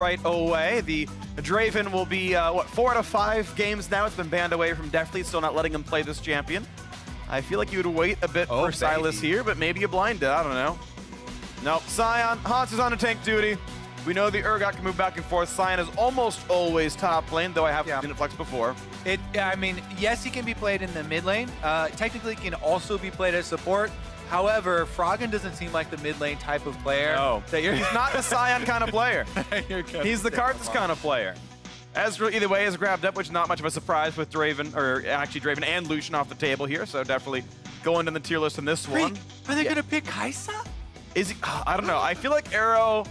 right away. The Draven will be, what, 4 out of 5 games now. It's been banned away from Deftly, still not letting him play this champion. I feel like you would wait a bit for Silas here, but maybe you blind it. I don't know. Nope. Sion, Hauntzer's on a tank duty. We know the Urgot can move back and forth. Sion is almost always top lane, though I have seen it flex before. I mean, yes, he can be played in the mid lane. Technically, he can also be played as support. However, Froggen doesn't seem like the mid lane type of player. No, he's not the Sion kind of player. He's the Contractz kind of player. Ezreal, either way, is grabbed up, which is not much of a surprise with Draven, or actually Draven and Lucian off the table here, so definitely going to the tier list in this one. Are they going to pick Kaisa? Is he? I don't know. I feel like Arrow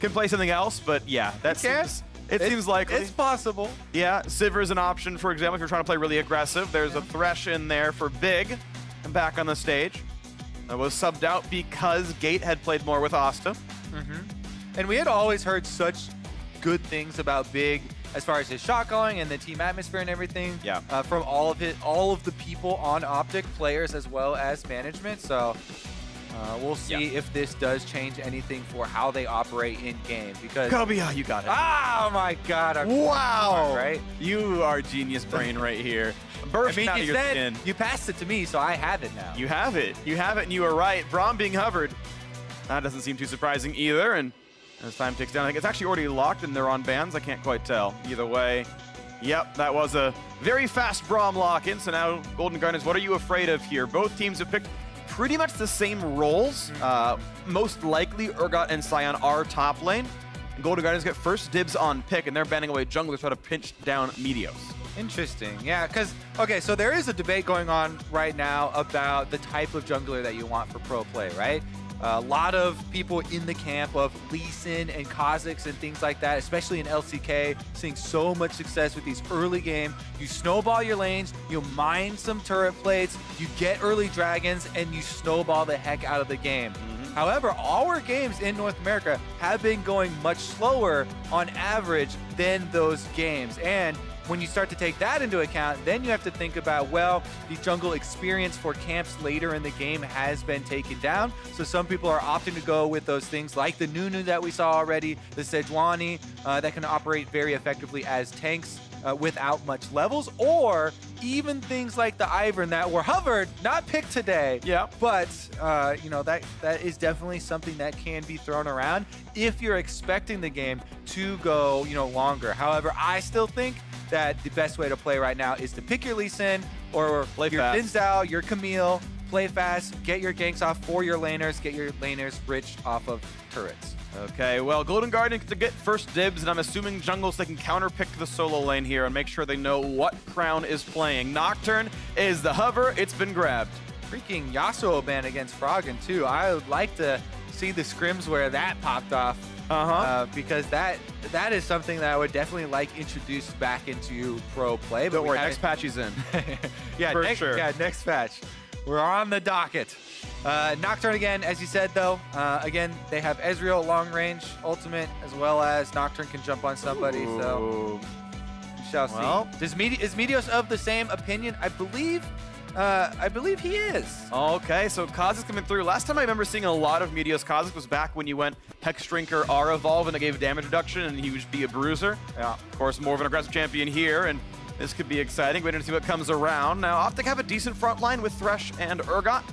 can play something else, but yeah, that seems, it seems likely. It's possible. Yeah, Sivir is an option, for example, if you're trying to play really aggressive. There's a Thresh in there for Big, and back on the stage. That was subbed out because Gate had played more with Asta. And we had always heard such good things about Big as far as his shot calling and the team atmosphere and everything. Yeah. From all of the people on OpTic, players as well as management. So we'll see if this does change anything for how they operate in game. Because Kobe, you got it. Oh my God! Wow! Right? You are genius brain right here. Bursting out of your skin. You passed it to me, so I have it now. You have it. You have it, and you were right. Braum being hovered. That doesn't seem too surprising either. And as time ticks down, I think it's actually already locked and they're on bans. I can't quite tell. Either way, yep, that was a very fast Braum lock-in. So now, Golden Guardians, what are you afraid of here? Both teams have picked pretty much the same roles. Most likely, Urgot and Sion are top lane. And Golden Guardians get first dibs on pick, and they're banning away junglers to try to pinch down Meteos. Interesting. Yeah, because, okay, so there is a debate going on right now about the type of jungler that you want for pro play, right? A lot of people in the camp of Lee Sin and Kha'Zix and things like that, especially in LCK, seeing so much success with these early game. You snowball your lanes, you mine some turret plates, you get early dragons, and you snowball the heck out of the game. However, our games in North America have been going much slower on average than those games. And when you start to take that into account, then you have to think about, well, the jungle experience for camps later in the game has been taken down. So some people are opting to go with those things like the Nunu that we saw already, the Sejuani that can operate very effectively as tanks without much levels, or even things like the Ivern that were hovered, not picked today. Yeah. But, you know, that is definitely something that can be thrown around if you're expecting the game to go, you know, longer. However, I still think that the best way to play right now is to pick your Lee Sin or play your fast. Finzao, your Camille, play fast, get your ganks off for your laners, get your laners rich off of turrets. Okay, well, Golden Guardian to get first dibs, and I'm assuming jungles they can counter-pick the solo lane here and make sure they know what Crown is playing. Nocturne is the hover. It's been grabbed. Freaking Yasuo ban against Froggen, too. I would like to see the scrims where that popped off. Because that is something that I would definitely like introduced back into pro play. But don't worry, next patch is in. Yeah, for sure. Yeah, next patch. We're on the docket. Nocturne again, as you said though. Again, they have Ezreal long range ultimate as well as Nocturne can jump on somebody. Ooh. So we shall see. Is Meteos of the same opinion? I believe he is. Okay, so Kha'Zix coming through. Last time I remember seeing a lot of Meteos Kha'Zix was back when you went Hex Drinker R Evolve and it gave damage reduction and he would be a bruiser. Yeah. Of course, more of an aggressive champion here, and this could be exciting. Waiting to see what comes around. Now, OpTic have a decent front line with Thresh and Urgot.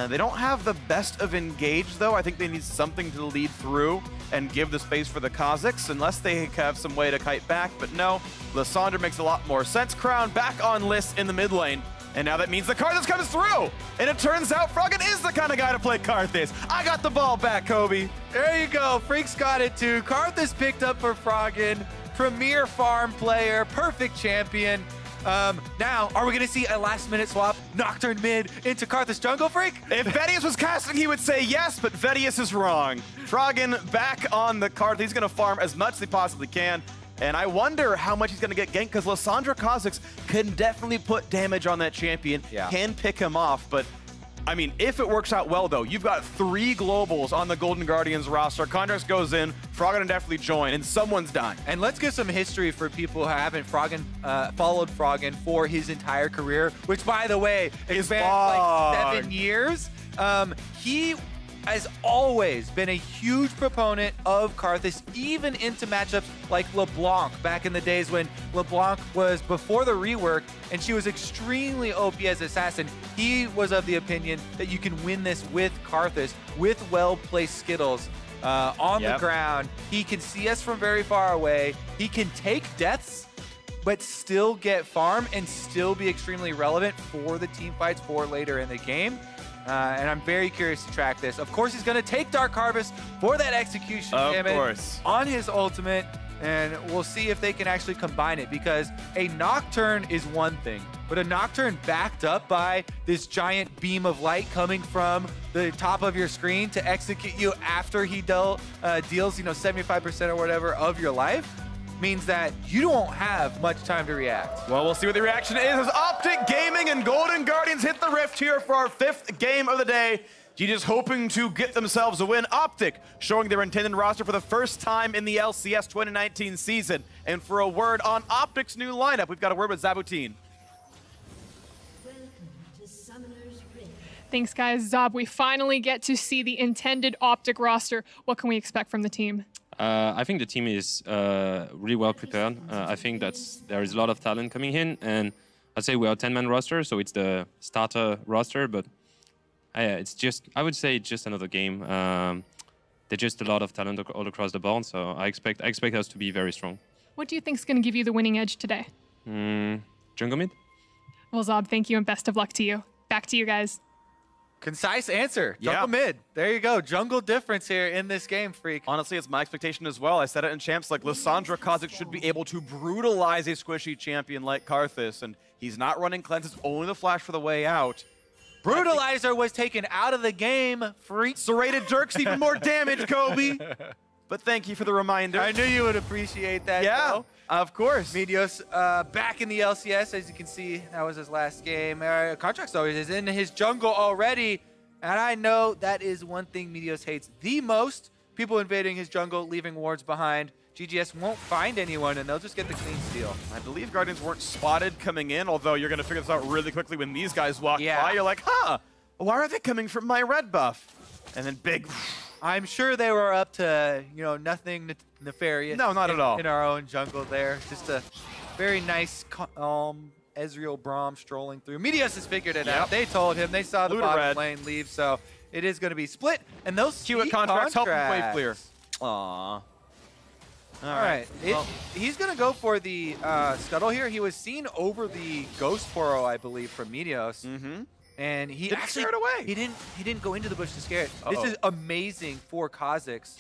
They don't have the best of engage, though. I think they need something to lead through and give the space for the Kha'Zix, unless they have some way to kite back. But no, Lysandre makes a lot more sense. Crown back on Lys in the mid lane. And now that means the Karthus comes through. And it turns out Froggen is the kind of guy to play Karthus. I got the ball back, Kobe. There you go. Freaks got it too. Karthus picked up for Froggen. Premier farm player. Perfect champion. Now, are we going to see a last-minute swap? Nocturne mid into Karthus jungle, Freak? If Meteos was casting, he would say yes, but Meteos is wrong. Froggen back on the Karthus. He's going to farm as much as he possibly can. And I wonder how much he's going to get ganked, because Lysandre Kha'Zix can definitely put damage on that champion, can pick him off. But, I mean, if it works out well, though, you've got 3 globals on the Golden Guardians roster. Contractz goes in, Froggen and Deftly join, and someone's dying. And let's give some history for people who haven't followed Froggen for his entire career, which, by the way, has been like 7 years. He has always been a huge proponent of Karthus, even into matchups like LeBlanc back in the days when LeBlanc was before the rework and she was extremely OP as Assassin. He was of the opinion that you can win this with Karthus, with well-placed Skittles on the ground. He can see us from very far away. He can take deaths, but still get farm and still be extremely relevant for the team fights for later in the game. And I'm very curious to track this. Of course, he's going to take Dark Harvest for that execution damage on his ultimate, and we'll see if they can actually combine it, because a Nocturne is one thing, but a Nocturne backed up by this giant beam of light coming from the top of your screen to execute you after he deals, 75% or whatever of your life, means that you don't have much time to react. Well, we'll see what the reaction is as OpTic Gaming and Golden Guardians hit the Rift here for our 5th game of the day. GGS hoping to get themselves a win. OpTic showing their intended roster for the first time in the LCS 2019 season. And for a word on OpTic's new lineup, we've got a word with Zabutin. Thanks, guys. Zab, we finally get to see the intended OpTic roster. What can we expect from the team? I think the team is really well prepared. I think there is a lot of talent coming in, and I'd say we are a 10-man roster, so it's the starter roster, but it's just, I would say, just another game. There's just a lot of talent all across the board, so I expect us to be very strong. What do you think is going to give you the winning edge today? Jungle mid? Well, Zab, thank you and best of luck to you. Back to you guys. Concise answer. Jungle mid. There you go. Jungle difference here in this game, Freak. Honestly, it's my expectation as well. I said it in champs, like Lissandra Kha'Zix should be able to brutalize a squishy champion like Karthus, and he's not running cleanses, only the flash for the way out. Brutalizer was taken out of the game, Freak. Serrated jerks even more damage, Kobe. But thank you for the reminder. I knew you would appreciate that. Yeah, though. of course. Meteos back in the LCS, as you can see. That was his last game. Contractz, though, is in his jungle already. And I know that is one thing Meteos hates the most. People invading his jungle, leaving wards behind. GGS won't find anyone, and they'll just get the clean steal. I believe Guardians weren't spotted coming in, although you're going to figure this out really quickly when these guys walk by. You're like, huh, why are they coming from my red buff? And then big... I'm sure they were up to, nothing nefarious. No, not at all. In our own jungle there. Just a very nice, Ezreal Braum strolling through. Meteos has figured it out. They told him. They saw the bottom lane leave, so it is going to be split. And those Q at Contractz help him wave clear. Aww. All right. He's going to go for the Scuttle here. He was seen over the Ghost Poro, I believe, from Meteos. And he didn't actually scare it away. He didn't go into the bush to scare it. This is amazing for Kha'Zix.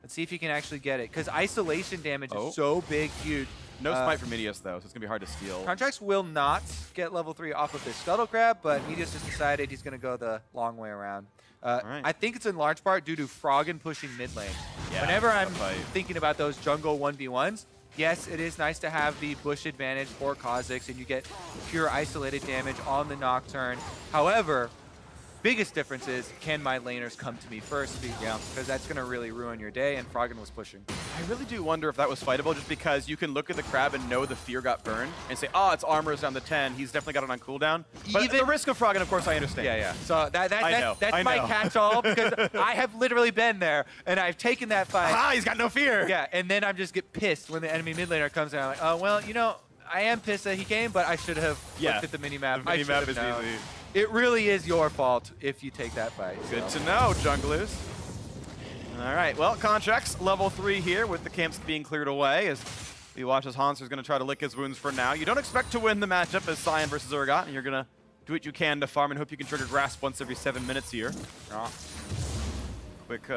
Let's see if he can actually get it, because isolation damage is so big, huge. No smite for Meteos though, so it's gonna be hard to steal. Contractz will not get level 3 off of this Scuttle Crab, but Meteos just decided he's gonna go the long way around. I think it's in large part due to Froggen pushing mid lane. Whenever I'm thinking about those jungle 1v1s, yes, it is nice to have the bush advantage for Kha'Zix, and you get pure isolated damage on the Nocturne. However, biggest difference is, can my laners come to me first? Because that's going to really ruin your day, and Froggen was pushing. I really do wonder if that was fightable, just because you can look at the crab and know the fear got burned, and say, oh, its armor is down to 10. He's definitely got it on cooldown. But even the risk of Froggen, of course, I understand. So that's my catch-all, because I have literally been there, and I've taken that fight. Ah, he's got no fear. Yeah, and then I just get pissed when the enemy mid laner comes in. I'm like, oh, well, I am pissed that he came, but I should have looked at the minimap. The minimap is easy. It really is your fault if you take that fight. Good to know, junglers. All right, well, Contractz level 3 here with the camps being cleared away as we watch as Hauntzer going to try to lick his wounds for now. You don't expect to win the matchup as Cyan versus Urgot, and you're going to do what you can to farm and hope you can trigger Grasp once every 7 minutes here. Quick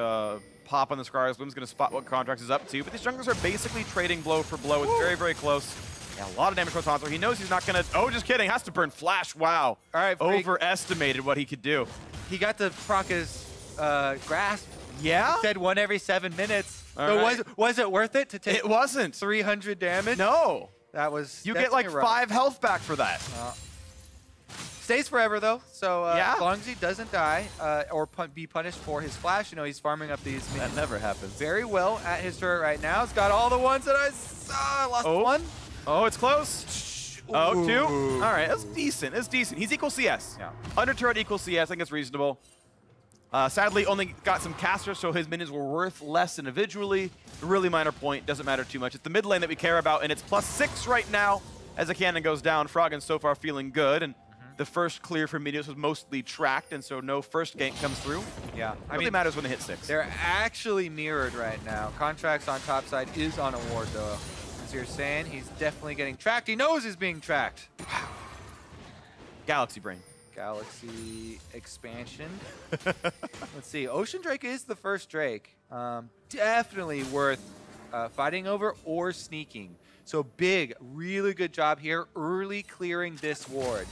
pop on the Scryer's Bloom's going to spot what Contractz is up to, but these junglers are basically trading blow for blow. It's very, very close. Yeah, a lot of damage from Hauntzer. He knows he's not going to... Oh, just kidding. Has to burn Flash. Wow. All right, overestimated what he could do. He got to proc his Grasp. Yeah? He said 1 every 7 minutes. So was it worth it to take... It wasn't. 300 damage? No. That was... You get like 5 health back for that. Stays forever, though. So as long as he doesn't die or be punished for his Flash, he's farming up these minions. That never happens. Very well at his turret right now. He's got all the ones that I saw. Lost one. Oh, it's close. Oh, 2. All right, that's decent. It's decent. He's equal CS. Under turret equals CS. I think it's reasonable. Sadly, only got some casters, so his minions were worth less individually. Really minor point, doesn't matter too much. It's the mid lane that we care about, and it's +6 right now as the cannon goes down. Froggen so far feeling good, and the first clear for Meteos was mostly tracked, and so no first gank comes through. Yeah, I mean, it matters when they hit 6. They're actually mirrored right now. Contractz on top side is on a ward, though. As you're saying, he's definitely getting tracked. He knows he's being tracked. Wow. Galaxy brain. Galaxy expansion. Let's see. Ocean Drake is the first Drake. Definitely worth fighting over or sneaking. So big, really good job here, early clearing this ward.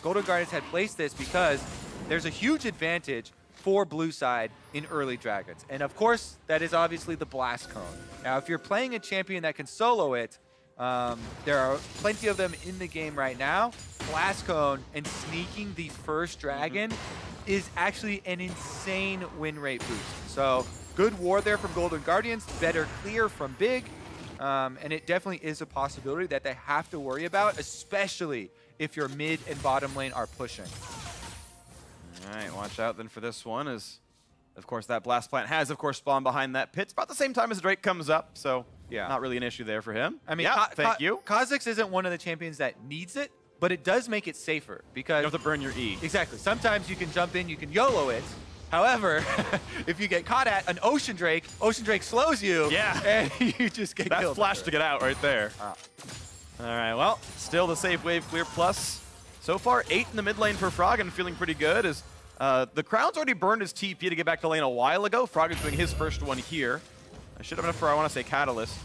Golden Guardians had placed this because there's a huge advantage for blue side in early Dragons. And of course, that is obviously the Blast Cone. Now, if you're playing a champion that can solo it, there are plenty of them in the game right now. Blast Cone and sneaking the first dragon is actually an insane win rate boost. So good ward there from Golden Guardians, better clear from Big, and it definitely is a possibility that they have to worry about, especially if your mid and bottom lane are pushing. All right, watch out then for this one, as of course that Blast Plant has of course spawned behind that pit. It's about the same time as Drake comes up, so yeah, not really an issue there for him. I mean, yeah, thank you. Kha'Zix isn't one of the champions that needs it, but it does make it safer because you have to burn your E. Exactly. Sometimes you can jump in, you can YOLO it. However, if you get caught at an Ocean Drake slows you. Yeah. And you just get killed. That's flash to get out right there. All right, well, still the safe wave clear plus. So far, 8 in the mid lane for Froggen, feeling pretty good. As the Crown's already burned his TP to get back to lane a while ago. Froggen's doing his first one here. I should have enough for, I want to say, Catalyst.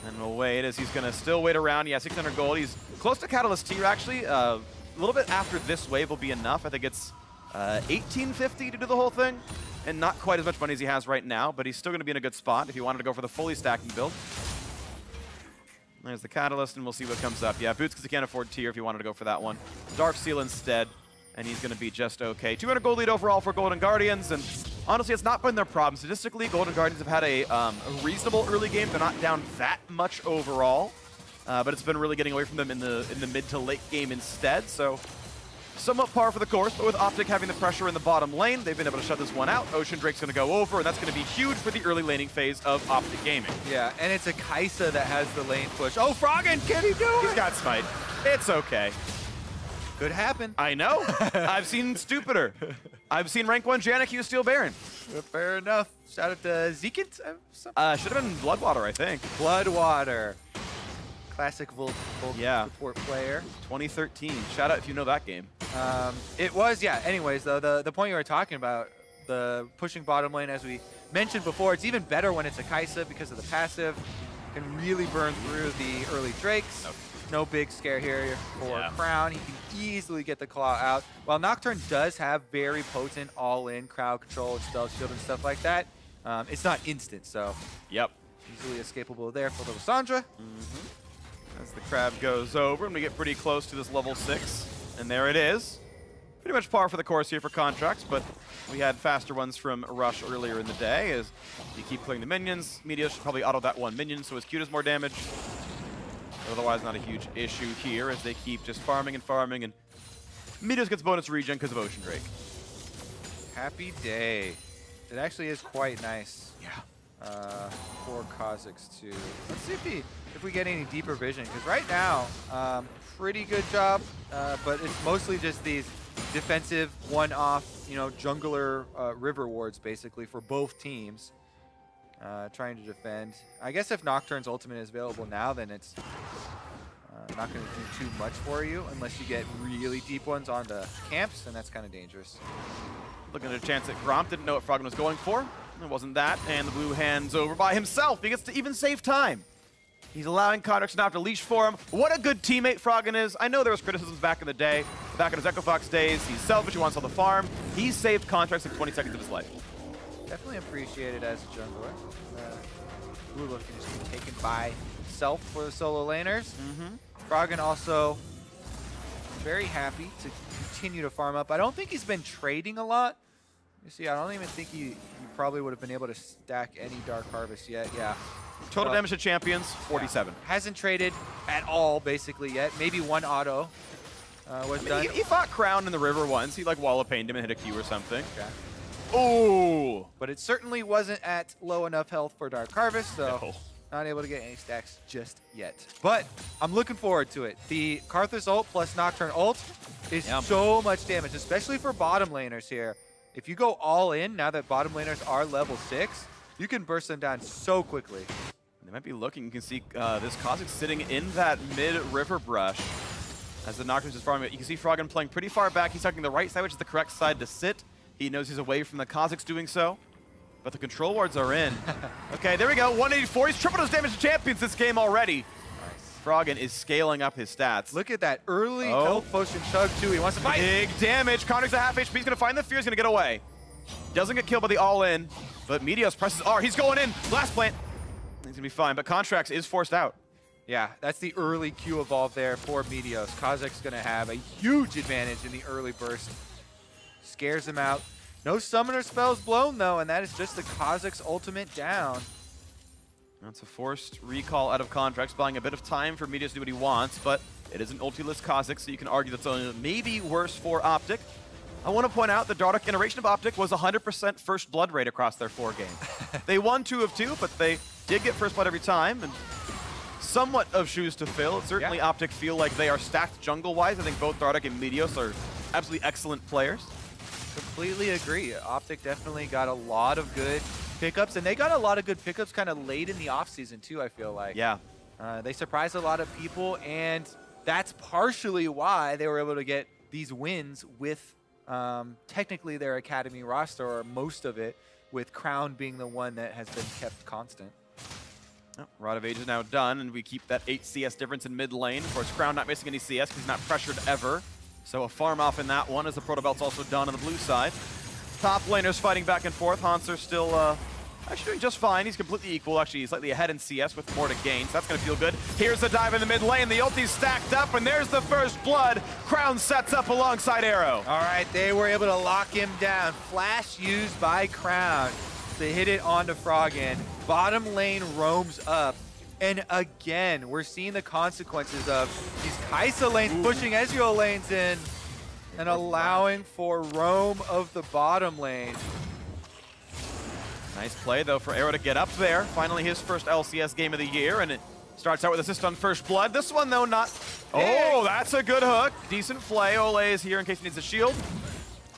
And we'll wait as he's going to still wait around. Yeah, 600 gold. He's close to Catalyst tier, actually. A little bit after this wave will be enough. I think it's 1850 to do the whole thing. And not quite as much money as he has right now, but he's still going to be in a good spot if he wanted to go for the fully stacking build. There's the Catalyst, and we'll see what comes up. Yeah, Boots, because he can't afford tier if he wanted to go for that one. Dark Seal instead, and he's going to be just okay. 200 gold lead overall for Golden Guardians, and honestly, it's not been their problem. Statistically, Golden Guardians have had a reasonable early game. They're not down that much overall, but it's been really getting away from them in the mid to late game instead. So somewhat par for the course, but with OpTic having the pressure in the bottom lane, they've been able to shut this one out. Ocean Drake's going to go over, and that's going to be huge for the early laning phase of OpTic Gaming. Yeah, and it's a Kai'Sa that has the lane push. Oh, Froggen, can he do it? He's got Smite. It's okay. Could happen. I know. I've seen stupider. I've seen rank 1 Janik use Steel Baron. Fair enough. Shout out to Zekins. Should have been Bloodwater, I think. Bloodwater. Classic Volt support player. 2013. Shout out if you know that game. It was, yeah. Anyways, though, the point you were talking about, the pushing bottom lane, as we mentioned before, it's even better when it's a Kai'Sa because of the passive. Can really burn through the early Drakes. Okay. No big scare here for Crown. He can easily get the claw out. While Nocturne does have very potent all-in crowd control and spell shield and stuff like that, it's not instant, so easily escapable there for little Sandra. As the crab goes over, and we get pretty close to this level 6. And there it is. Pretty much par for the course here for Contractz, but we had faster ones from Rush earlier in the day. As you keep clearing the minions, Meteos should probably auto that one minion, so his Q does more damage. Otherwise, not a huge issue here as they keep just farming and farming, and Meteos gets bonus regen because of Ocean Drake. Happy day. It actually is quite nice. Yeah. For Kha'Zix too. Let's see if we get any deeper vision, because right now, pretty good job, but it's mostly just these defensive one-off, jungler river wards basically for both teams. Trying to defend. I guess if Nocturne's ultimate is available now, then it's not going to do too much for you unless you get really deep ones on the camps, and that's kind of dangerous. Looking at a chance at Gromp, didn't know what Froggen was going for. It wasn't that, and the blue hands over by himself. He gets to even save time. He's allowing Contractz not to leash for him. What a good teammate Froggen is. I know there was criticisms back in the day, back in his Echo Fox days. He's selfish, he wants all the farm. He saved Contractz in 20 seconds of his life. Definitely appreciated as a jungler. Blue look can just be taken by himself for the solo laners. Froggen also very happy to continue to farm up. I don't think he's been trading a lot. You see, I don't even think he probably would have been able to stack any Dark Harvest yet. Yeah. Total damage to champions, 47. Yeah. Hasn't traded at all, basically, yet. Maybe one auto. was done. He fought Crown in the river once. He like wall of pained him and hit a Q or something. Okay. Ooh! But it certainly wasn't at low enough health for Dark Harvest, so No. not able to get any stacks just yet. But I'm looking forward to it. The Karthus ult plus Nocturne ult is so much damage, especially for bottom laners here. If you go all in, now that bottom laners are level 6, you can burst them down so quickly. They might be looking. You can see this Kha'Zix sitting in that mid-river brush as the Nocturne's just farming it. You can see Froggen playing pretty far back. He's tucking the right side, which is the correct side to sit. He knows he's away from the Kha'Zix doing so. But the control wards are in. Okay, there we go. 184. He's tripled his damage to champions this game already. Nice. Froggen is scaling up his stats. Look at that early health potion chug, too. He wants to fight. Big damage. Contractz at half HP. He's going to find the fear. He's going to get away. Doesn't get killed by the all-in, but Meteos presses R. He's going in. Blast plant. He's going to be fine, but Contractz is forced out. Yeah, that's the early Q evolve there for Meteos. Kha'Zix going to have a huge advantage in the early burst. Scares him out. No summoner spells blown, though, and that is just the Kha'Zix ultimate down. That's a forced recall out of Contractz, buying a bit of time for Meteos to do what he wants, but it is an ulti-less Kha'Zix, so you can argue that's only maybe worse for OpTic. I want to point out the Dardoch iteration of OpTic was 100% first blood rate across their 4 games. They won 2 of 2, but they did get first blood every time, and somewhat of shoes to fill. Certainly OpTic feel like they are stacked jungle-wise. I think both Dardoch and Meteos are absolutely excellent players. Completely agree. OpTic definitely got a lot of good pickups, and they got a lot of good pickups kind of late in the offseason too, I feel like. Yeah. They surprised a lot of people, and that's partially why they were able to get these wins with technically their academy roster, or most of it, with Crown being the one that has been kept constant. Oh, Rod of Age is now done, and we keep that 8 CS difference in mid lane. Of course, Crown not missing any CS because he's not pressured ever. So a farm off in that one, as the Proto Belt's also done on the blue side. Top laners fighting back and forth. Hauntzer still actually doing just fine. He's completely equal. Actually, he's slightly ahead in CS with more to gain, so that's going to feel good. Here's the dive in the mid lane. The ulti's stacked up, and there's the first blood. Crown sets up alongside Arrow. All right, they were able to lock him down. Flash used by Crown to hit it onto Froggen. Bottom lane roams up. And again, we're seeing the consequences of these Kai'Sa lanes pushing Ezreal lanes in and allowing for roam of the bottom lane. Nice play, though, for Arrow to get up there. Finally, his first LCS game of the year, and it starts out with assist on first blood. This one, though, not... Oh, that's a good hook. Decent play. Olleh is here in case he needs a shield.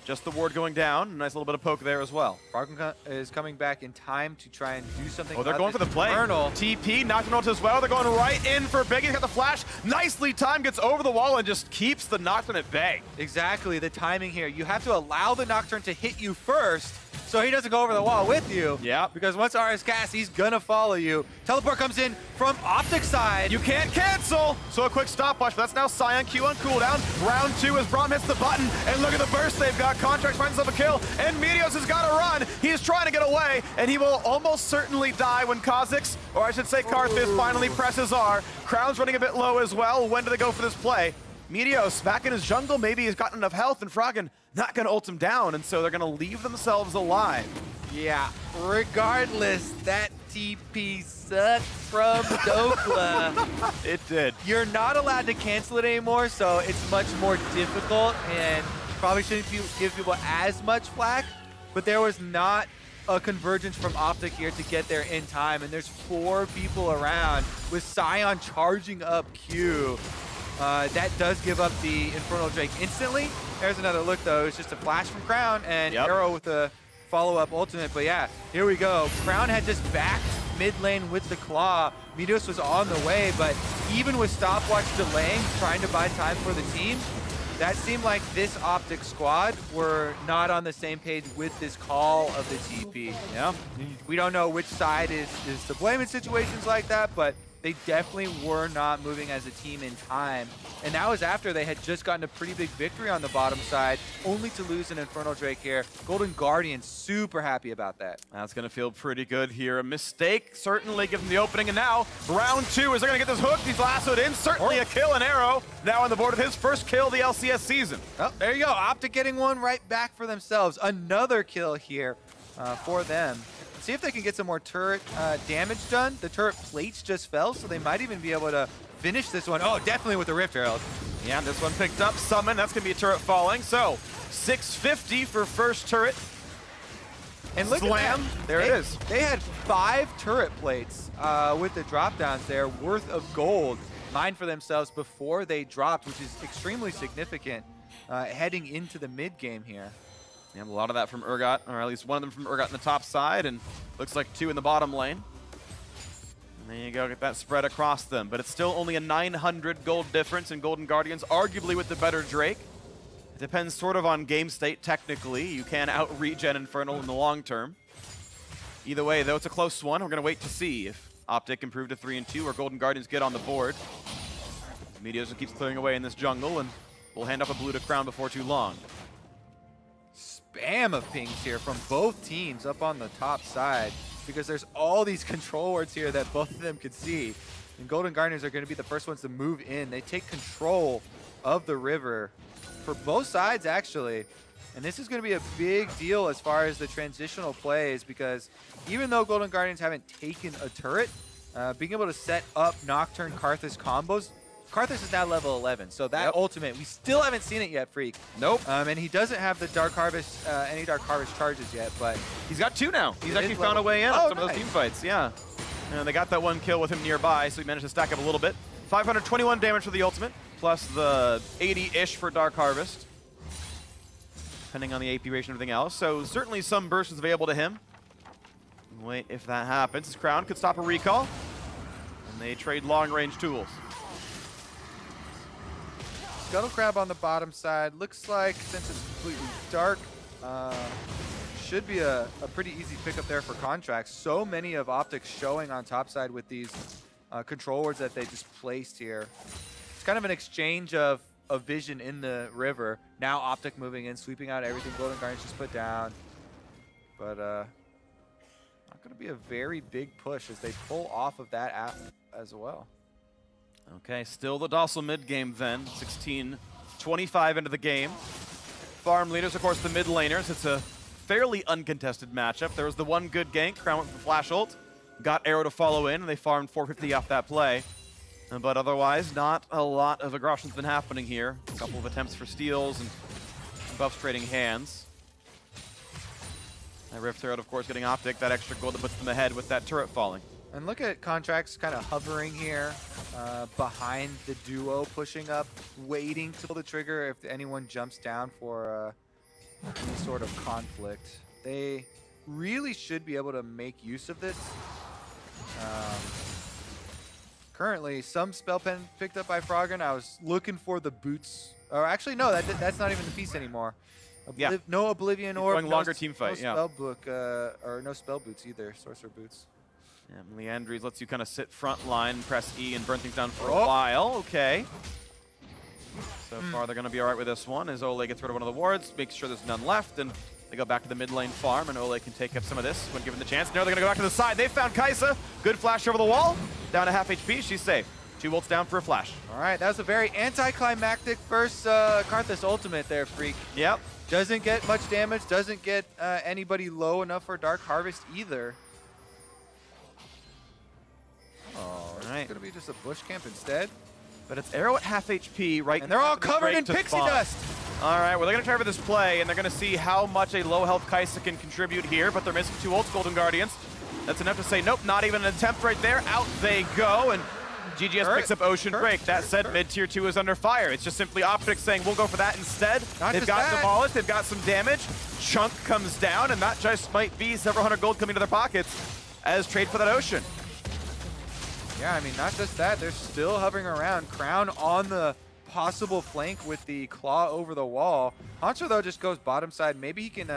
Just the ward going down. Nice little bit of poke there as well. Froggen is coming back in time to try and do something. Oh, they're going for the play. Infernal. TP, Nocturne ult as well. They're going right in for Big. He's got the flash. Nicely timed, gets over the wall and just keeps the Nocturne at bay. Exactly, the timing here. You have to allow the Nocturne to hit you first so he doesn't go over the wall with you. Yeah. Because once R is cast, he's gonna follow you. Teleport comes in from OpTic side. You can't cancel! So a quick stopwatch, but that's now Sion Q on cooldown. Round 2 as Braum hits the button, and look at the burst they've got. Contractz finds himself a kill, and Meteos has got to run. He's trying to get away, and he will almost certainly die when Kha'Zix, or I should say Karthus, finally presses R. Crown's running a bit low as well. When do they go for this play? Meteos back in his jungle, maybe he's gotten enough health, and Froggen not gonna ult him down, and so they're gonna leave themselves alive. Yeah, regardless, that TP sucked from Dhokla. It did. You're not allowed to cancel it anymore, so it's much more difficult, and probably shouldn't give people as much flack, but there was not a convergence from OpTic here to get there in time, and there's 4 people around with Sion charging up Q. That does give up the Infernal Drake instantly. There's another look, though. It's just a flash from Crown, and Arrow with a follow-up ultimate. But yeah, here we go. Crown had just backed mid lane with the Claw. Meteos was on the way, but even with stopwatch delaying, trying to buy time for the team, that seemed like this OpTic squad were not on the same page with this call of the TP. Yeah. We don't know which side is to blame in situations like that, but they definitely were not moving as a team in time. And that was after they had just gotten a pretty big victory on the bottom side, only to lose an Infernal Drake here. Golden Guardian super happy about that. That's going to feel pretty good here. A mistake certainly gives them the opening. And now, round 2, is they're going to get this hook. He's lassoed in. Certainly a kill, and Arrow now on the board with his first kill of the LCS season. Oh, there you go. OpTic getting one right back for themselves. Another kill here for them. See if they can get some more turret damage done. The turret plates just fell, so they might even be able to finish this one. Oh, definitely with the Rift Herald. Yeah, this one picked up. Summon, that's going to be a turret falling. So, 650 for first turret. And look Slam. at that. There it is. They had 5 turret plates with the drop downs there, worth of gold mined for themselves before they dropped, which is extremely significant heading into the mid game here. Yeah, a lot of that from Urgot, or at least one of them from Urgot in the top side, and looks like 2 in the bottom lane. And there you go, get that spread across them. But it's still only a 900 gold difference in Golden Guardians, arguably with the better Drake. It depends sort of on game state, technically. You can out-regen Infernal in the long term. Either way, though, it's a close one. We're going to wait to see if OpTic improve to 3 and 2 or Golden Guardians get on the board. Meteos keeps clearing away in this jungle, and we'll hand up a blue to Crown before too long. Spam of pings here from both teams up on the top side, because there's all these control wards here that both of them could see. And Golden Guardians are going to be the first ones to move in. They take control of the river for both sides, actually. And this is going to be a big deal as far as the transitional plays, because even though Golden Guardians haven't taken a turret, being able to set up Nocturne Karthus combos, Karthus is now level 11, so that ultimate, we still haven't seen it yet, Freak. Nope. And he doesn't have the Dark Harvest, any Dark Harvest charges yet, but he's got 2 now. He's actually found a way in on some of those team fights, yeah. And they got that 1 kill with him nearby, so he managed to stack up a little bit. 521 damage for the ultimate, plus the 80-ish for Dark Harvest, depending on the AP ratio and everything else. So certainly some burst is available to him. Wait if that happens. His Crown could stop a recall, and they trade long-range tools. Scuttle Crab on the bottom side. Looks like, since it's completely dark, should be a pretty easy pickup there for Contractz. So many of OpTic showing on top side with these control wards that they just placed here. It's kind of an exchange of vision in the river. Now OpTic moving in, sweeping out everything Golden Guardians just put down. But not going to be a very big push as they pull off of that as well. Okay, still the docile mid game then. 16-25 into the game. Farm leaders, of course, the mid laners. It's a fairly uncontested matchup. There was the one good gank. Crown went for the flash ult. Got Arrow to follow in, and they farmed 450 off that play. But otherwise, not a lot of aggression's been happening here. A couple of attempts for steals and buffs trading hands. That Rift Herald, of course, getting OpTic, that extra gold that puts them ahead with that turret falling. And look at Contractz kind of hovering here behind the duo, pushing up, waiting to pull the trigger if anyone jumps down for any sort of conflict. They really should be able to make use of this. Currently, some spell pen picked up by Froggen. I was looking for the boots. Or actually, no, that's not even the piece anymore. No Oblivion Orb. Going longer team fight, no spell book, or no spell boots either, Sorcerer boots. Yeah, Leandries lets you kind of sit front line, press E, and burn things down for a while. Okay. So far, they're going to be all right with this one as Olleh gets rid of one of the wards, makes sure there's none left, and they go back to the mid lane farm, and Olleh can take up some of this when given the chance. Now they're going to go back to the side. They found Kai'Sa. Good flash over the wall. Down to half HP. She's safe. 2 ults down for a flash. All right, that was a very anticlimactic first Karthus ultimate there, Freak. Yep. Doesn't get much damage, doesn't get anybody low enough for Dark Harvest either. Oh, it's going to be just a bush camp instead. But it's Arrow at half HP, right? And they're all covered in pixie dust. All right, well, they're going to try for this play, and they're going to see how much a low health Kai'Sa can contribute here, but they're missing 2 ults, Golden Guardians. That's enough to say, nope, not even an attempt right there. Out they go, and GGS picks up Ocean Break. That said, mid-tier 2 is under fire. It's just simply OpTic saying, we'll go for that instead. They've got demolished, they've got some damage. Chunk comes down, and that just might be several hundred gold coming to their pockets as trade for that Ocean. Yeah, I mean, not just that, they're still hovering around. Crown on the possible flank with the claw over the wall. Hauntzer, though, just goes bottom side. Maybe he can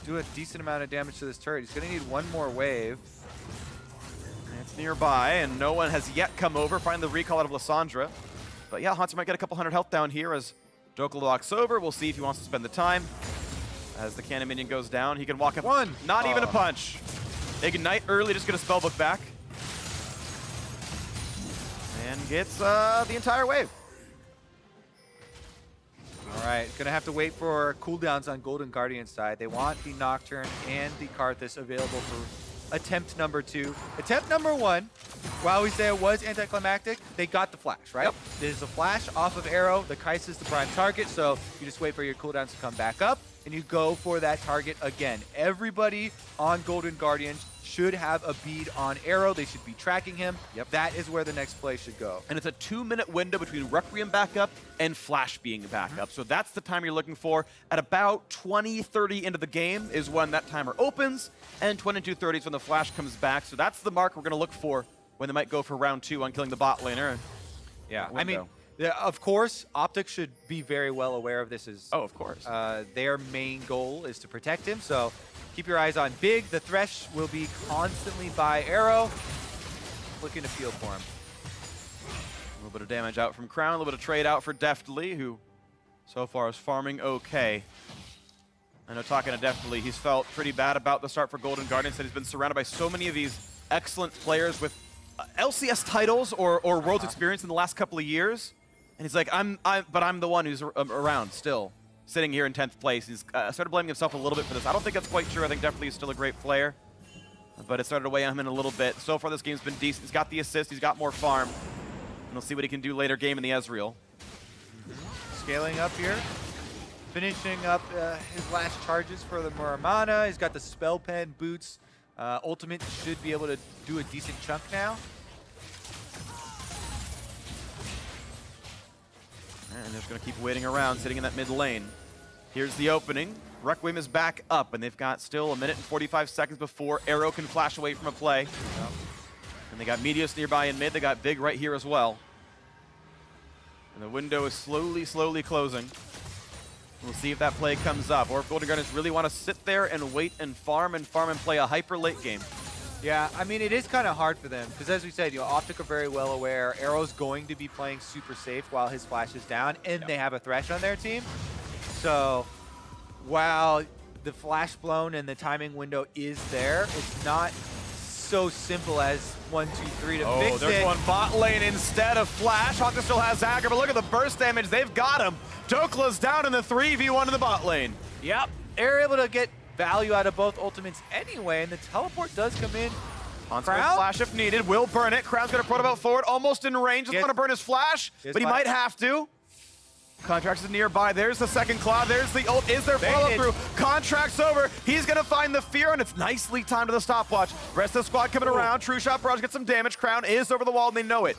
do a decent amount of damage to this turret. He's going to need one more wave. It's nearby, and no one has yet come over. Find the recall out of Lissandra. But yeah, Hauntzer might get a couple hundred health down here as Dhokla walks over. We'll see if he wants to spend the time. As the cannon minion goes down, he can walk up. Not even a punch. Ignite early, just get a spellbook back. And gets the entire wave. All right, gonna have to wait for cooldowns on Golden Guardian side. They want the Nocturne and the Karthus available for attempt number 2. Attempt number 1, while we say it was anticlimactic, they got the flash, right? Yep. There's a flash off of arrow. The Kai'Sa is the prime target, so you just wait for your cooldowns to come back up, and you go for that target again. Everybody on Golden Guardian should have a bead on arrow. They should be tracking him. Yep. That is where the next play should go. And it's a 2-minute window between Requiem backup and Flash being backup. So that's the time you're looking for. At about 20-30 into the game is when that timer opens, and 22:30 is when the Flash comes back. So that's the mark we're going to look for when they might go for round 2 on killing the bot laner. Yeah, I mean, of course, OpTic should be very well aware of this. Oh, of course. Their main goal is to protect him, so keep your eyes on Big. The Thresh will be constantly by arrow, looking to feel for him. A little bit of damage out from Crown, a little bit of trade out for Deftly, who so far is farming okay. I know talking to Deftly, he's felt pretty bad about the start for Golden Guardian, said he's been surrounded by so many of these excellent players with LCS titles or Worlds experience in the last couple of years. And he's like, but I'm the one who's around still, sitting here in 10th place. He's started blaming himself a little bit for this. I don't think that's quite true. I think Deftly is still a great player, but it started to weigh on him in a little bit. So far, this game's been decent. He's got the assist. He's got more farm. And we'll see what he can do later game in the Ezreal. Scaling up here, finishing up his last charges for the Muramana. He's got the Spell Pen, boots. Ultimate should be able to do a decent chunk now. And they're just going to keep waiting around, sitting in that mid lane. Here's the opening. Requiem is back up, and they've got still 1 minute and 45 seconds before Arrow can flash away from a play. Yep. And they got Meteos nearby in mid. They got Big right here as well. And the window is slowly closing. We'll see if that play comes up, or if Golden Guardians really want to sit there and wait and farm and play a hyper late game. Yeah, I mean, it is kind of hard for them, because as we said, OpTic are very well aware. Arrow's going to be playing super safe while his flash is down, and they have a Thresh on their team. So while the flash blown and the timing window is there, it's not so simple as 1, 2, 3 to fix it. Oh, there's one bot lane instead of flash. Hauntzer still has Aggro, but look at the burst damage. They've got him. Dhokla's down in the 3v1 in the bot lane. Yep, they're able to get value out of both ultimates anyway, and the teleport does come in. Hauntzer will flash if needed, will burn it. Crown's gonna put about forward, almost in range. Doesn't want to burn his flash, but he might have to. Contractz is nearby. There's the second claw. There's the ult. Is there follow through? Contractz over. He's gonna find the fear, and it's nicely timed to the stopwatch. Rest of the squad coming around. True Shot Barrage gets some damage. Crown is over the wall, and they know it.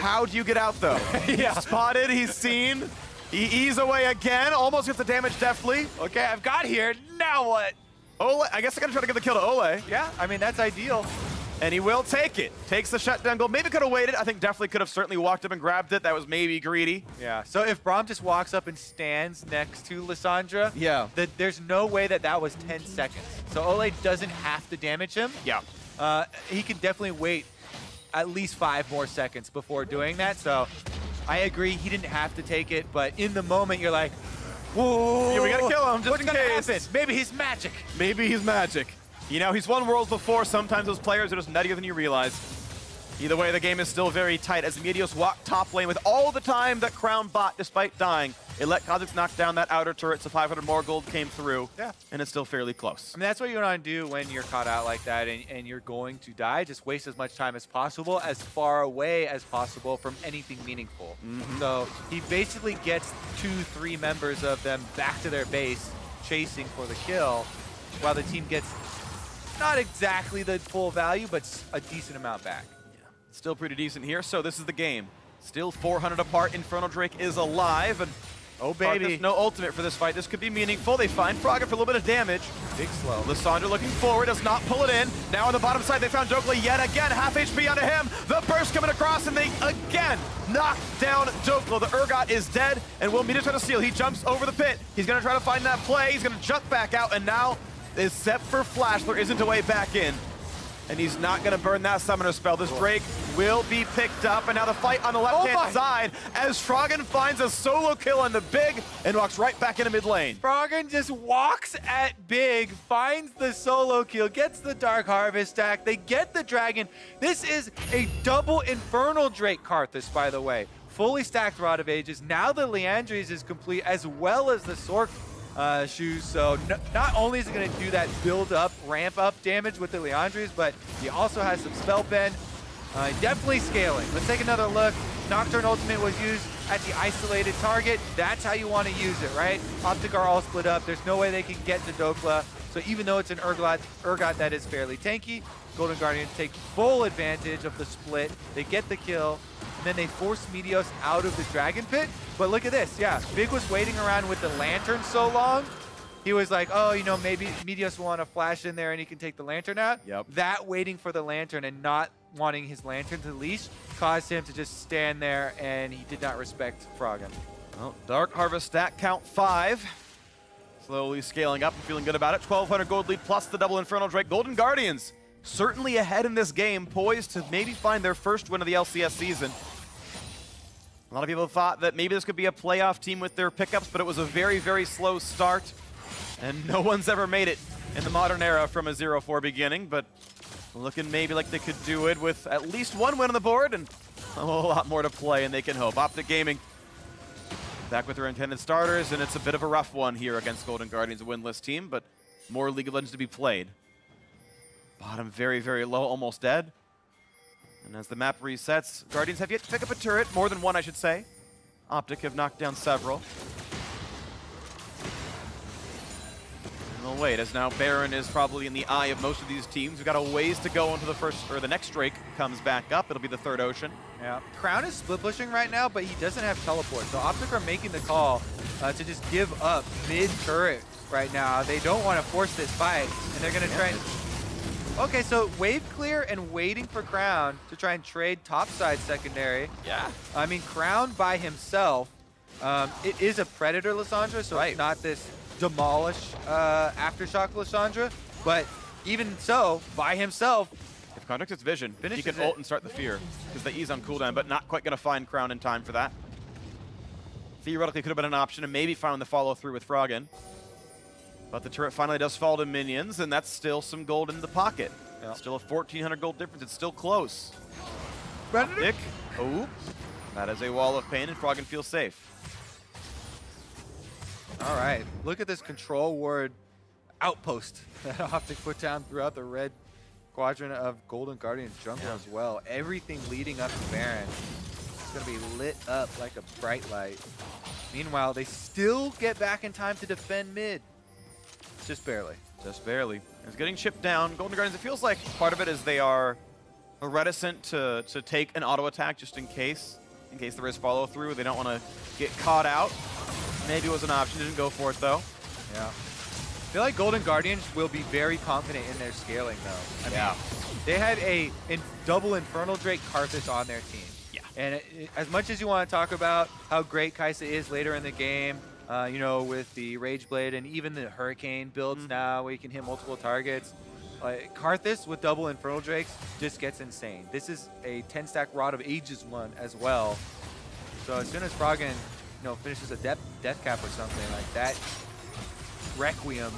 How do you get out though? Yeah. Spotted. He's seen. He ease away again. Almost gets the damage deftly. Okay, I've got here. Now what? Olleh. I guess I gotta try to get the kill to Olleh. Yeah, I mean, that's ideal. And he will take it. Takes the shutdown goal. Maybe could have waited. I think definitely could have certainly walked up and grabbed it. That was maybe greedy. Yeah. So if Braum just walks up and stands next to Lissandra, yeah, there's no way that was 10 seconds. So Olleh doesn't have to damage him. Yeah. He can definitely wait at least 5 more seconds before doing that. So I agree, he didn't have to take it, but in the moment you're like, whoa, yeah, we gotta kill him just what's in gonna case. happen? Maybe he's magic. Maybe he's magic. You know, he's won Worlds before. Sometimes those players are just nuttier than you realize. Either way, the game is still very tight as Meteos walk top lane with all the time that Crown bought despite dying. It let Contractz knock down that outer turret, so 500 more gold came through. Yeah. And it's still fairly close. I mean, that's what you want to do when you're caught out like that and you're going to die. Just waste as much time as possible, as far away as possible from anything meaningful. So he basically gets 2-3 members of them back to their base, chasing for the kill, while the team gets not exactly the full value, but a decent amount back. Yeah. Still pretty decent here, so this is the game. Still 400 apart. Infernal Drake is alive, and oh baby, there's no ultimate for this fight. This could be meaningful. They find Froggen for a little bit of damage. Big slow. Lissandra looking forward, does not pull it in. Now on the bottom side, they found Dhokla yet again. Half HP onto him. The burst coming across, and they again knock down Dhokla. The Urgot is dead, and will Meteos try to steal. He jumps over the pit. He's gonna try to find that play. He's gonna jump back out, and now, except for Flash, there isn't a way back in. And he's not going to burn that summoner spell. This Drake will be picked up. And now the fight on the left-hand side as Froggen finds a solo kill on the Big and walks right back into mid lane. Froggen just walks at Big, finds the solo kill, gets the Dark Harvest stack. They get the Dragon. This is a double Infernal Drake Karthus, by the way. Fully stacked Rod of Ages. Now the Liandry's is complete, as well as the Sork shoes. So not only is it going to do that build up, ramp up damage with the Liandry's, but he also has some spell bend. Definitely scaling. Let's take another look. Nocturne Ultimate was used at the isolated target. That's how you want to use it, right? OpTic are all split up. There's no way they can get to Dhokla. So even though it's an Urgot that is fairly tanky, Golden Guardians take full advantage of the split. They get the kill, and then they force Meteos out of the Dragon Pit. But look at this, yeah. Big was waiting around with the Lantern so long. He was like, oh, you know, maybe Meteos will want to flash in there and he can take the Lantern out. Yep. That waiting for the Lantern and not wanting his Lantern to leash caused him to just stand there, and he did not respect Froggen. Well, Dark Harvest stat count 5. Slowly scaling up and feeling good about it. 1,200 gold lead plus the double Infernal Drake. Golden Guardians certainly ahead in this game, poised to maybe find their first win of the LCS season. A lot of people thought that maybe this could be a playoff team with their pickups, but it was a very, very slow start. And no one's ever made it in the modern era from a 0-4 beginning, but looking maybe like they could do it with at least one win on the board and a whole lot more to play, and they can hope. OpTic Gaming back with their intended starters, and it's a bit of a rough one here against Golden Guardians, a winless team, but more League of Legends to be played. Bottom very, very low, almost dead. And as the map resets, Guardians have yet to pick up a turret, more than one, I should say. OpTic have knocked down several. And they'll wait, as now Baron is probably in the eye of most of these teams. We've got a ways to go until the first, or the next Drake comes back up. It'll be the third Ocean. Yeah, Crown is split pushing right now, but he doesn't have teleport. So OpTic are making the call to just give up mid turret right now. They don't want to force this fight, and they're going to try and... Okay, so wave clear and waiting for Crown to try and trade topside secondary. Yeah. I mean, Crown by himself, it is a Predator Lissandra, so it's not this demolish Aftershock Lissandra, but even so, by himself, if Contractz vision, he can ult and start the fear, because the E's on cooldown, but not quite going to find Crown in time for that. Theoretically could have been an option, and maybe found the follow through with Froggen. But the turret finally does fall to minions, and that's still some gold in the pocket. Yep. Still a 1,400 gold difference. It's still close. OpTic. Oh, that is a wall of pain, and Froggen feels safe. All right, look at this control ward outpost that OpTic put down throughout the red quadrant of Golden Guardian jungle as well. Everything leading up to Baron is going to be lit up like a bright light. Meanwhile, they still get back in time to defend mid. Just barely. Just barely. It's getting chipped down. Golden Guardians, it feels like part of it is they are reticent to take an auto attack just in case there is follow through. They don't want to get caught out. Maybe it was an option. Didn't go for it though. Yeah. I feel like Golden Guardians will be very confident in their scaling though. I mean, they had a double Infernal Drake Karthus on their team. Yeah. And as much as you want to talk about how great Kai'Sa is later in the game, you know, with the Rage Blade and even the Hurricane builds now where you can hit multiple targets. Karthus with double Infernal Drakes just gets insane. This is a 10-stack Rod of Ages one as well. So as soon as Froggen, you know, finishes a death cap or something like that, Requiem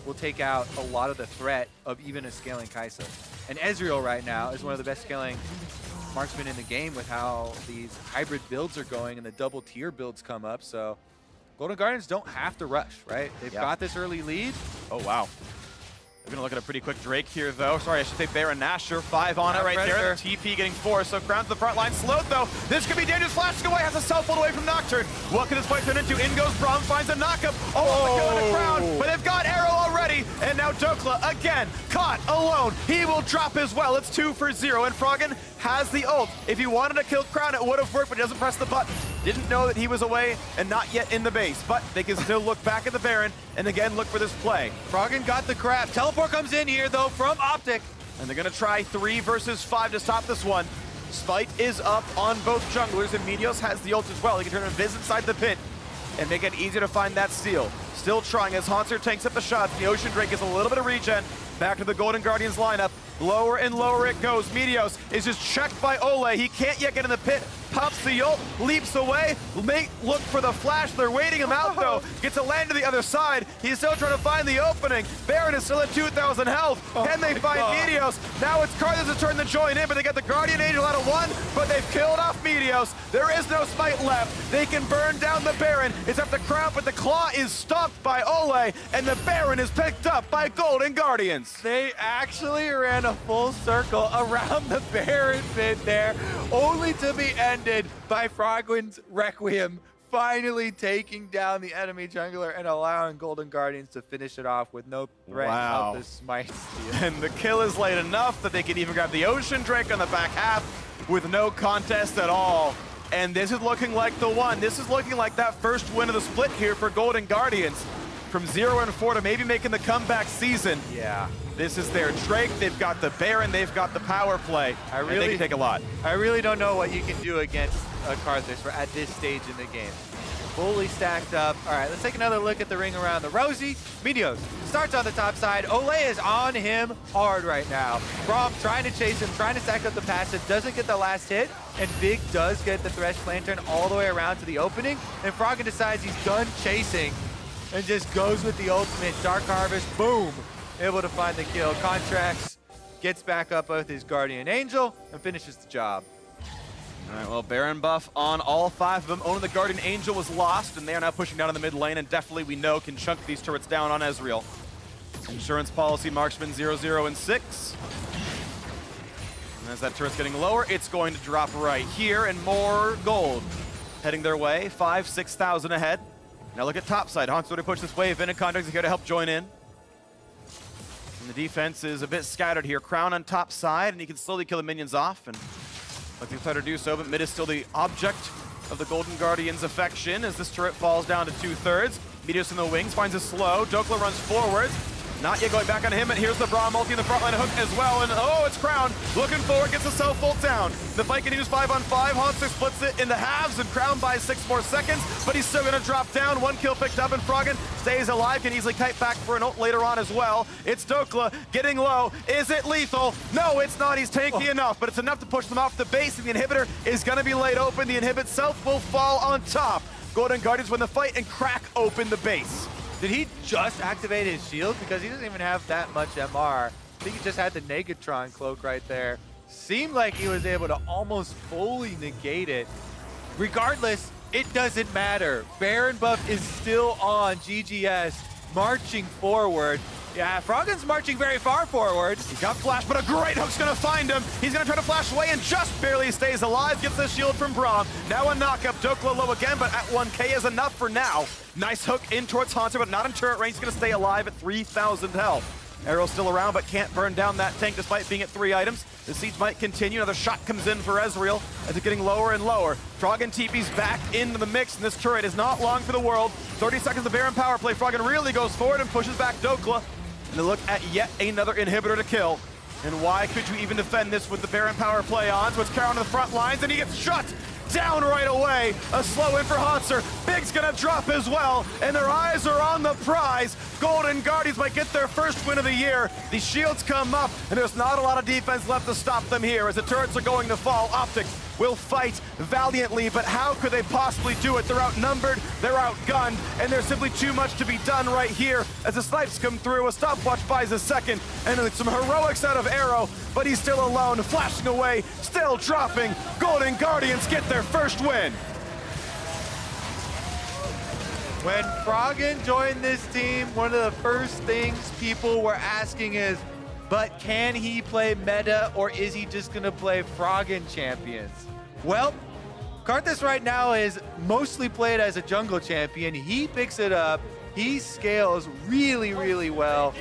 will take out a lot of the threat of even a scaling Kai'Sa. And Ezreal right now is one of the best scaling marksmen in the game with how these hybrid builds are going and the double tier builds come up. So Golden Guardians don't have to rush, right? They've got this early lead. Oh, wow. We're going to look at a pretty quick Drake here, though. Sorry, I should say Baron Nashor. 5 on it right there. TP getting 4, so Crown to the front line. Slowed, though. This could be dangerous. Flashing away. Has a self-hold away from Nocturne. What can this fight turn into? In goes Braum. Finds a knockup. Almost going to Crown, but they've got Arrow already. And now Dhokla, again, caught alone. He will drop as well. It's 2 for 0, and Froggen has the ult. If he wanted to kill Crown, it would have worked, but he doesn't press the button. Didn't know that he was away and not yet in the base, but they can still look back at the Baron and again look for this play. Froggen got the grab. Teleport comes in here though from OpTic. And they're gonna try 3 versus 5 to stop this one. Spite is up on both junglers, and Meteos has the ult as well. He can turn Invis inside the pit and make it easier to find that steal. Still trying as Hauntzer tanks up the shots. The Ocean Drake gets a little bit of regen. Back to the Golden Guardians lineup. Lower and lower it goes. Meteos is just checked by Olleh. He can't yet get in the pit. Pops the ult, leaps away. Look for the flash. They're waiting him out though. Gets to land to the other side. He's still trying to find the opening. Baron is still at 2,000 health. Can they find Meteos? Now it's Karthus to turn the join in, but they got the Guardian Angel out of 1. but they've killed off Meteos. There is no smite left. They can burn down the Baron. It's up to Crown, but the Claw is stopped by Olleh, and the Baron is picked up by Golden Guardians. They actually ran a full circle around the Baron pit there, only to be ended by Froggen's Requiem, finally taking down the enemy jungler and allowing Golden Guardians to finish it off with no threat of the smite steal. And the kill is late enough that they can even grab the Ocean Drake on the back half with no contest at all. And this is looking like the one. This is looking like that first win of the split here for Golden Guardians. From 0-4 to maybe making the comeback season. Yeah. This is their Drake. They've got the Baron. They've got the power play. They can take a lot. I really don't know what you can do against Contractz at this stage in the game. Fully stacked up. All right, let's take another look at the ring around the Rosie. Meteos starts on the top side. Olleh is on him hard right now. Braum trying to chase him, trying to stack up the passive, doesn't get the last hit, and Big does get the Thresh Lantern all the way around to the opening, and Froggen decides he's done chasing and just goes with the ultimate. Dark Harvest, boom, able to find the kill. Contractz gets back up with his Guardian Angel and finishes the job. All right, well, Baron buff on all 5 of them. Owning the Guardian Angel was lost, and they are now pushing down in the mid lane, and Deftly, we know, can chunk these turrets down on Ezreal. Insurance Policy, Marksman 0-0 and 6. And as that turret's getting lower, it's going to drop right here, and more gold heading their way. 5,000-6,000 ahead. Now look at topside. Hauntzer to push this wave in, and Contractz is here to help join in. And the defense is a bit scattered here. Crown on top side, and he can slowly kill the minions off, and looking to try to do so, but mid is still the object of the Golden Guardians' affection as this turret falls down to 2/3. Meteos in the wings, finds a slow. Dhokla runs forwards. Not yet going back on him, and here's the Braum multi in the front line hook as well, and oh, it's Crown looking forward, gets himself full down. The fight continues 5-on-5. Hauntzer splits it in the halves, and Crown buys 6 more seconds, but he's still gonna drop down. 1 kill picked up, and Froggen stays alive, can easily kite back for an ult later on as well. It's Dhokla getting low. Is it lethal? No, it's not. He's tanky enough, but it's enough to push them off the base, and the inhibitor is gonna be laid open. The inhibit itself will fall on top. Golden Guardians win the fight and crack open the base. Did he just activate his shield? Because he doesn't even have that much MR. I think he just had the Negatron cloak right there. Seemed like he was able to almost fully negate it. Regardless, it doesn't matter. Baron buff is still on GGS, marching forward. Yeah, Froggen's marching very far forward. He got flash, but a great hook's gonna find him. He's gonna try to flash away and just barely stays alive. Gets the shield from Braum. Now a knockup. Dhokla low again, but at 1K is enough for now. Nice hook in towards Hauntzer, but not in turret range. He's gonna stay alive at 3,000 health. Arrow's still around, but can't burn down that tank despite being at 3 items. The siege might continue. Another shot comes in for Ezreal as it's getting lower and lower. Froggen TP's back into the mix, and this turret is not long for the world. 30 seconds of Baron power play. Froggen really goes forward and pushes back Dhokla. And they look at yet another inhibitor to kill. And why could you even defend this with the Baron power play on? So it's Kieran on the front lines, and he gets shut down right away. A slow in for Hauntzer. Big's gonna drop as well, and their eyes are on the prize. Golden Guardians might get their first win of the year. The shields come up, and there's not a lot of defense left to stop them here as the turrets are going to fall. OpTic will fight valiantly, but how could they possibly do it? They're outnumbered, they're outgunned, and there's simply too much to be done right here as the snipes come through. A stopwatch buys a second, and then some heroics out of Arrow, but he's still alone, flashing away, still dropping. Golden Guardians get their first win. When Froggen joined this team, one of the first things people were asking is, but can he play meta, or is he just gonna play Froggen champions? Well, Contractz right now is mostly played as a jungle champion. He picks it up, he scales really, really well.